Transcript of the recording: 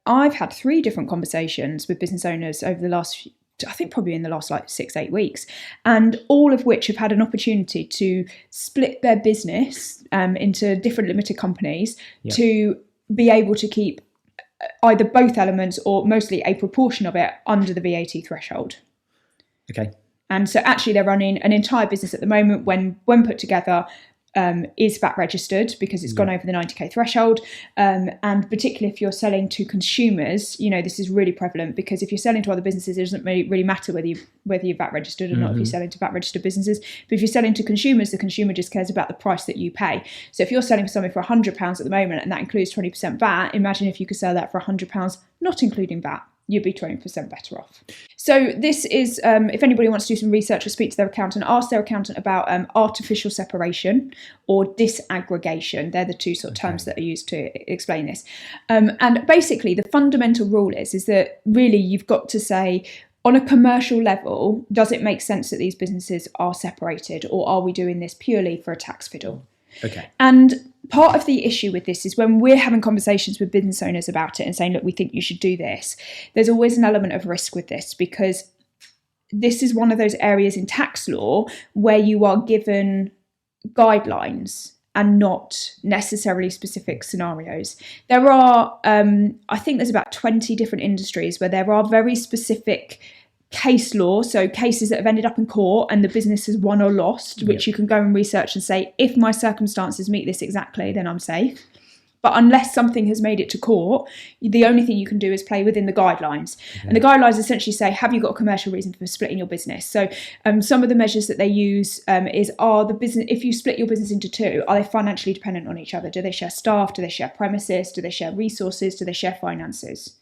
I've had 3 different conversations with business owners over the last, I think probably in the last like 6-8 weeks, and all of which have had an opportunity to split their business into different limited companies to be able to keep either both elements or mostly a proportion of it under the VAT threshold. Okay. And so actually they're running an entire business at the moment when put together is VAT registered because it's gone over the 90k threshold. And particularly if you're selling to consumers, this is really prevalent, because if you're selling to other businesses, it doesn't really matter whether you're VAT registered or not if you're selling to VAT registered businesses. But if you're selling to consumers, the consumer just cares about the price that you pay. So if you're selling something for £100 at the moment and that includes 20% VAT, imagine if you could sell that for £100, not including VAT. You'd be 20% better off. So this is, if anybody wants to do some research or speak to their accountant, ask their accountant about artificial separation or disaggregation. They're the 2 sort of terms that are used to explain this. And basically the fundamental rule is that really you've got to say, on a commercial level, does it make sense that these businesses are separated, or are we doing this purely for a tax fiddle? Okay. And part of the issue with this is when we're having conversations with business owners about it and saying, look, we think you should do this, there's always an element of risk with this, because this is one of those areas in tax law where you are given guidelines and not necessarily specific scenarios. There are, I think there's about 20 different industries where there are very specific case law, so cases that have ended up in court and the business has won or lost, which you can go and research and say, if my circumstances meet this exactly, then I'm safe. But unless something has made it to court, the only thing you can do is play within the guidelines. Okay. And the guidelines essentially say, have you got a commercial reason for splitting your business? So some of the measures that they use if you split your business into 2, are they financially dependent on each other? Do they share staff? Do they share premises? Do they share resources? Do they share finances?